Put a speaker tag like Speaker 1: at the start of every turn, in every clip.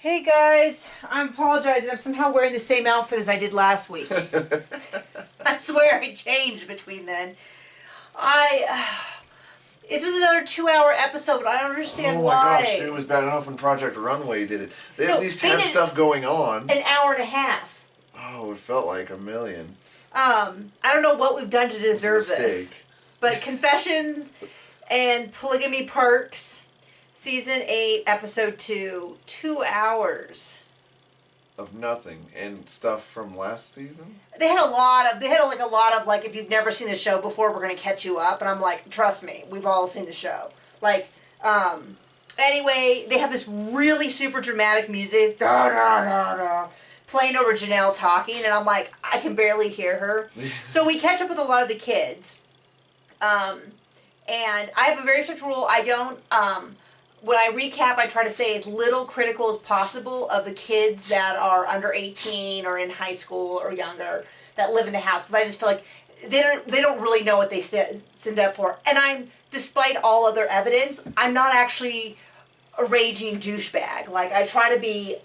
Speaker 1: Hey guys, I'm apologizing. I'm somehow wearing the same outfit as I did last week. I swear I changed between then. This was another 2-hour episode, but I don't understand why.
Speaker 2: Oh my gosh, it was bad enough when Project Runway did it. They at least had stuff going on.
Speaker 1: An hour and a half.
Speaker 2: Oh, it felt like a million.
Speaker 1: I don't know what we've done to deserve this. But Confessions and Polygamy Perks, Season 8, Episode 2, 2 hours.
Speaker 2: Of nothing. And stuff from last season?
Speaker 1: They had a lot of, if you've never seen the show before, we're going to catch you up. And I'm like, trust me, we've all seen the show. Anyway, they have this really super dramatic music, playing over Janelle talking. And I'm like, I can barely hear her. So we catch up with a lot of the kids. And I have a very strict rule. I don't, when I recap, I try to say as little critical as possible of the kids that are under 18 or in high school or younger that live in the house, because I just feel like they don't really know what they stand up for. And despite all other evidence, I'm not actually a raging douchebag. Like, I try to be.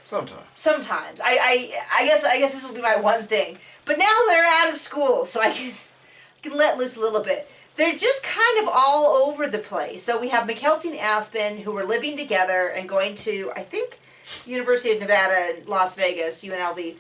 Speaker 1: Sometimes. I guess this will be my one thing. But now they're out of school, so I can let loose a little bit. They're just kind of all over the place. So we have McKelty and Aspen, who are living together and going to, I think, University of Nevada in Las Vegas, UNLV.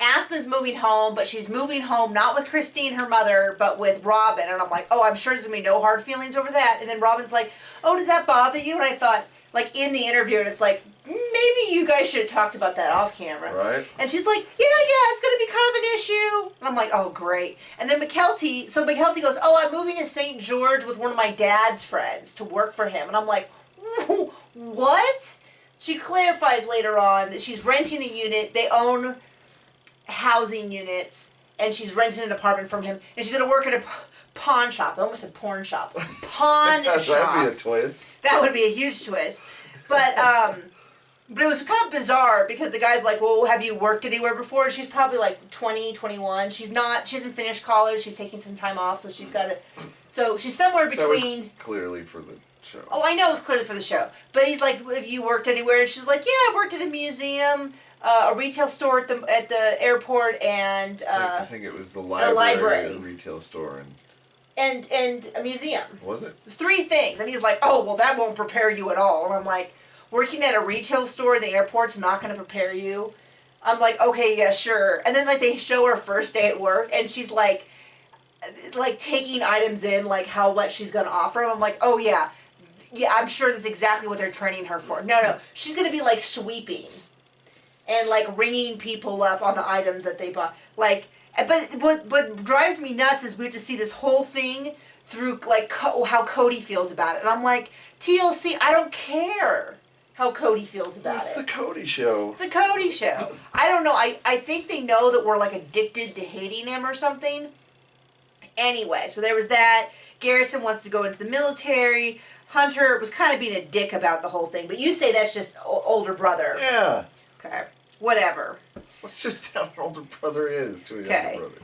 Speaker 1: Aspen's moving home, but she's moving home not with Christine, her mother, but with Robin. And I'm like, oh, I'm sure there's going to be no hard feelings over that. And then Robin's like, oh, does that bother you? And I thought, like, in the interview, and it's like, maybe you guys should have talked about that off camera.
Speaker 2: Right.
Speaker 1: And she's like, yeah, it's going to be kind of an issue. And I'm like, oh, great. And then McKelty goes, oh, I'm moving to St. George with one of my dad's friends to work for him. And I'm like, what? She clarifies later on that she's renting a unit. They own housing units, and she's renting an apartment from him. And she's going to work at a pawn shop. I almost said porn shop. Pawn shop.
Speaker 2: That'd be a twist.
Speaker 1: That would be a huge twist. But it was kind of bizarre because the guy's like, well, have you worked anywhere before? And she's probably like 20, 21. She hasn't finished college. She's taking some time off, so she's somewhere between.
Speaker 2: That was clearly for the show.
Speaker 1: Oh, I know it was clearly for the show. But he's like, have you worked anywhere? And she's like, yeah, I've worked at a museum, a retail store at the airport, and
Speaker 2: I think it was the library. A retail store,
Speaker 1: and a museum.
Speaker 2: Was it?
Speaker 1: It was 3 things. And he's like, oh, well, that won't prepare you at all. And I'm like, working at a retail store at the airport's not going to prepare you? I'm like, okay, yeah, sure. And then, like, they show her first day at work, and she's, like taking items in, like, how much she's going to offer him. I'm like, oh, yeah. Yeah, I'm sure that's exactly what they're training her for. No. She's going to be, like, sweeping and, like, ringing people up on the items that they bought. Like, but what drives me nuts is we have to see this whole thing through, like, how Cody feels about it. And I'm like, TLC, I don't care how Cody feels about it.
Speaker 2: It's the Cody show.
Speaker 1: It's the Cody show. I don't know. I think they know that we're, like, addicted to hating him or something. Anyway, so there was that. Garrison wants to go into the military. Hunter was kind of being a dick about the whole thing. But you say that's just older brother.
Speaker 2: Yeah.
Speaker 1: Okay. Whatever.
Speaker 2: That's just how an older brother is to a younger brother.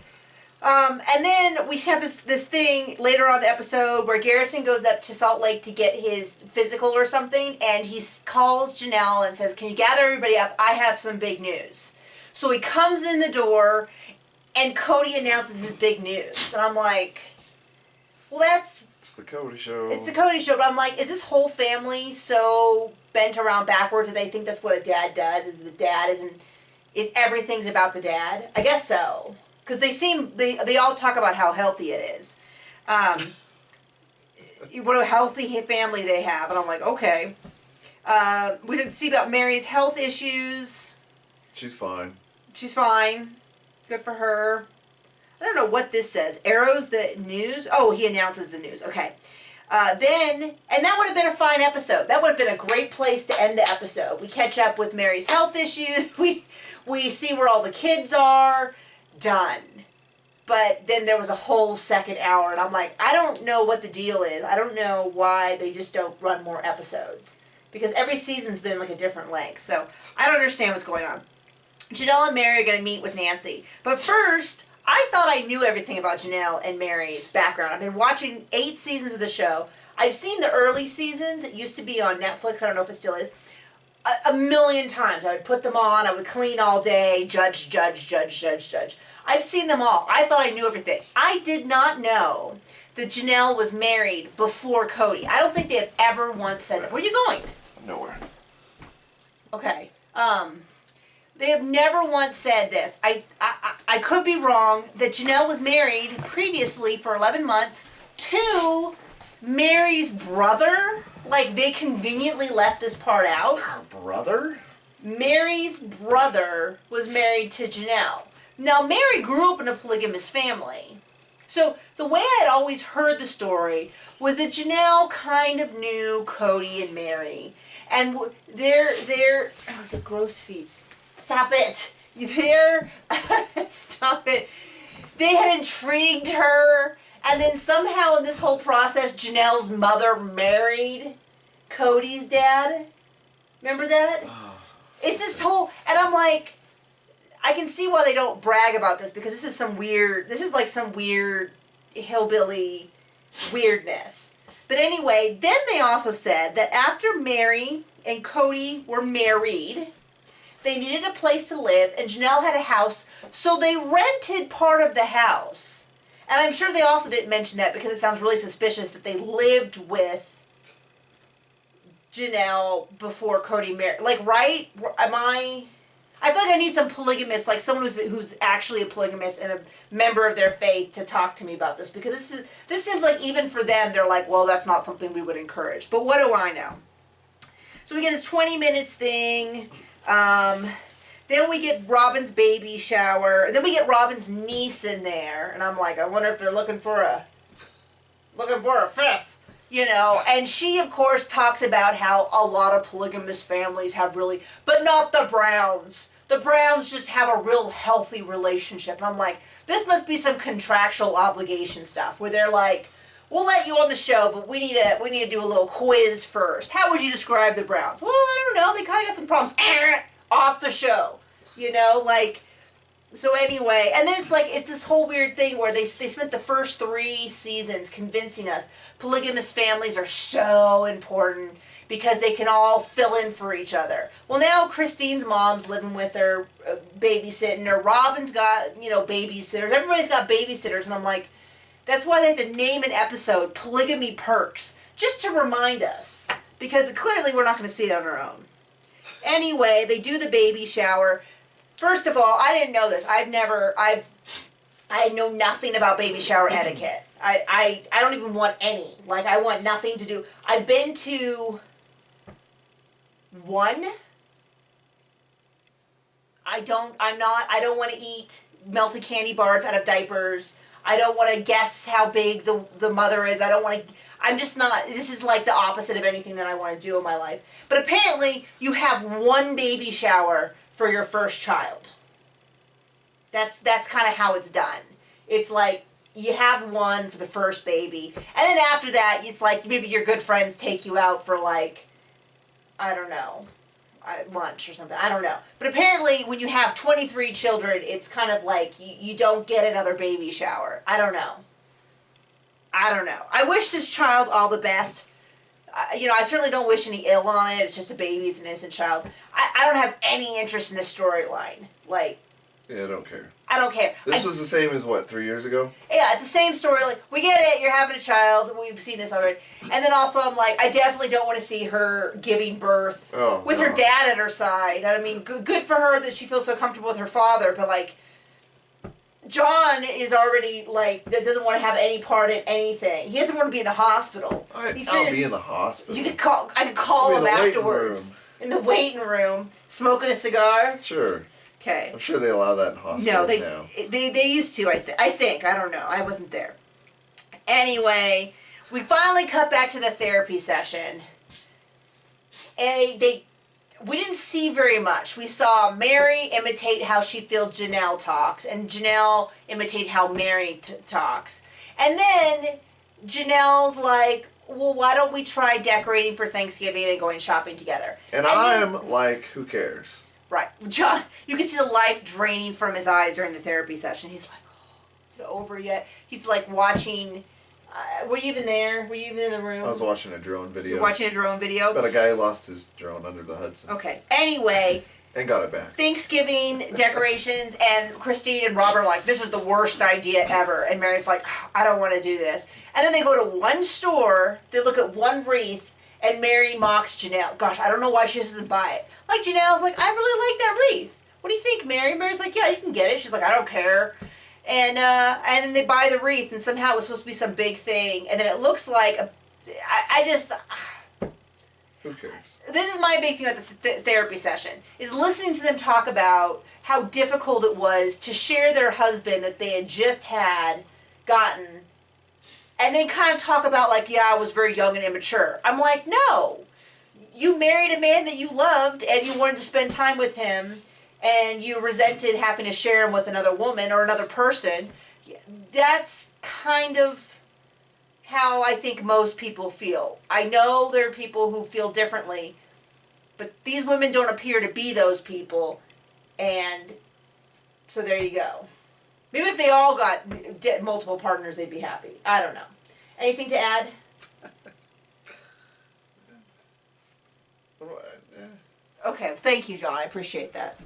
Speaker 1: And then we have this thing later on in the episode where Garrison goes up to Salt Lake to get his physical or something, and he calls Janelle and says, can you gather everybody up? I have some big news. So he comes in the door, and Cody announces his big news. And I'm like, well, it's
Speaker 2: the Cody show.
Speaker 1: It's the Cody show, but I'm like, is this whole family so bent around backwards that they think that's what a dad does? Is everything's about the dad? I guess so. Because they all talk about how healthy it is. What a healthy family they have. And I'm like, okay. We didn't see about Mary's health issues.
Speaker 2: She's fine.
Speaker 1: She's fine. Good for her. I don't know what this says. Arrows the news? Oh, he announces the news. Okay. And that would have been a fine episode. That would have been a great place to end the episode. We catch up with Mary's health issues. We see where all the kids are. Done. But then there was a whole second hour, and I'm like, I don't know what the deal is. I don't know why they just don't run more episodes. Because every season's been like a different length. So I don't understand what's going on. Janelle and Mary are going to meet with Nancy. But first, I thought I knew everything about Janelle and Mary's background. I've been watching 8 seasons of the show. I've seen the early seasons. It used to be on Netflix. I don't know if it still is. a million times. I would put them on. I would clean all day. Judge. I've seen them all. I thought I knew everything. I did not know that Janelle was married before Cody. I don't think they have ever once said that. Where are you going?
Speaker 2: Nowhere.
Speaker 1: Okay. They have never once said this. I could be wrong, that Janelle was married previously for 11 months to Mary's brother. Like, they conveniently left this part out.
Speaker 2: Her brother?
Speaker 1: Mary's brother was married to Janelle. Now, Mary grew up in a polygamous family. So, the way I'd always heard the story was that Janelle kind of knew Cody and Mary. And they're oh, the gross feet. Stop it. Stop it. They had intrigued her. And then somehow in this whole process, Janelle's mother married Cody's dad. Remember that? It's this whole, and I'm like, I can see why they don't brag about this, because this is like some weird hillbilly weirdness. But anyway, then they also said that after Mary and Cody were married, they needed a place to live, and Janelle had a house, so they rented part of the house. And I'm sure they also didn't mention that because it sounds really suspicious that they lived with Janelle before Cody married. Like, right? I feel like I need some polygamist, like someone who's actually a polygamist and a member of their faith to talk to me about this, because this seems like even for them, they're like, well, that's not something we would encourage. But what do I know? So we get this 20 minutes thing. Then we get Robin's baby shower. And then we get Robin's niece in there. And I'm like, I wonder if they're looking for a fifth. You know, and she, of course, talks about how a lot of polygamous families have really, but not the Browns. The Browns just have a real healthy relationship. And I'm like, this must be some contractual obligation stuff where they're like, we'll let you on the show, but we need to do a little quiz first. How would you describe the Browns? Well, I don't know. They kind of got some problems. Off the show. You know, like, so anyway, and then it's this whole weird thing where they spent the first 3 seasons convincing us polygamous families are so important because they can all fill in for each other. Well, now Christine's mom's living with her, babysitting her. Robin's got, babysitters. Everybody's got babysitters, and I'm like, that's why they have to name an episode Polygamy Perks, just to remind us, because clearly we're not going to see it on our own. Anyway, they do the baby shower. First of all, I didn't know this. I know nothing about baby shower etiquette. I don't even want any. Like, I want nothing to do. I've been to one. I don't want to eat melted candy bars out of diapers. I don't want to guess how big the mother is. I'm just not, this is like the opposite of anything that I want to do in my life. But apparently, you have one baby shower for your first child. That's kind of how it's done. It's like, you have one for the first baby. And then after that, it's like, maybe your good friends take you out for like, I don't know, lunch or something. I don't know. But apparently, when you have 23 children, it's kind of like, you don't get another baby shower. I don't know. I wish this child all the best. I certainly don't wish any ill on it. It's just a baby. It's an innocent child. I don't have any interest in this storyline. Like,
Speaker 2: yeah, I don't care.
Speaker 1: I don't care.
Speaker 2: This was the same as, 3 years ago?
Speaker 1: Yeah, it's the same story. Like, we get it. You're having a child. We've seen this already. And then also, I'm like, I definitely don't want to see her giving birth with her dad at her side. I mean, good for her that she feels so comfortable with her father. But, like, John is already, like, that doesn't want to have any part in anything. He doesn't want to be in the hospital.
Speaker 2: I'll be in the hospital.
Speaker 1: I could call him afterwards. In the waiting room, smoking a cigar.
Speaker 2: Sure.
Speaker 1: Okay.
Speaker 2: I'm sure they allow that in hospitals now.
Speaker 1: They used to, I think. I don't know. I wasn't there. Anyway, we finally cut back to the therapy session. And we didn't see very much. We saw Mary imitate how she feels Janelle talks, and Janelle imitate how Mary talks. And then Janelle's like, well, why don't we try decorating for Thanksgiving and going shopping together?
Speaker 2: And I'm like, who cares?
Speaker 1: Right. John, you can see the life draining from his eyes during the therapy session. He's like, oh, is it over yet? He's like watching Were you even there? Were you even in the room?
Speaker 2: I was watching a drone video.
Speaker 1: You're watching a drone video?
Speaker 2: But a guy lost his drone under the Hudson.
Speaker 1: Okay. Anyway.
Speaker 2: And got it back.
Speaker 1: Thanksgiving decorations, and Christine and Robert are like, this is the worst idea ever. And Mary's like, I don't want to do this. And then they go to one store, they look at one wreath, and Mary mocks Janelle. Gosh, I don't know why she doesn't buy it. Like, Janelle's like, I really like that wreath. What do you think, Mary? Mary's like, yeah, you can get it. She's like, I don't care. And then they buy the wreath, and somehow it was supposed to be some big thing. And then it looks like,
Speaker 2: who cares?
Speaker 1: This is my big thing about this therapy session, is listening to them talk about how difficult it was to share their husband that they had just gotten, and then kind of talk about like, yeah, I was very young and immature. I'm like, no. You married a man that you loved, and you wanted to spend time with him, and you resented having to share him with another woman or another person. That's kind of how I think most people feel. I know there are people who feel differently, but these women don't appear to be those people, and so there you go. Maybe if they all got multiple partners, they'd be happy. I don't know. Anything to add? Okay, thank you, John. I appreciate that.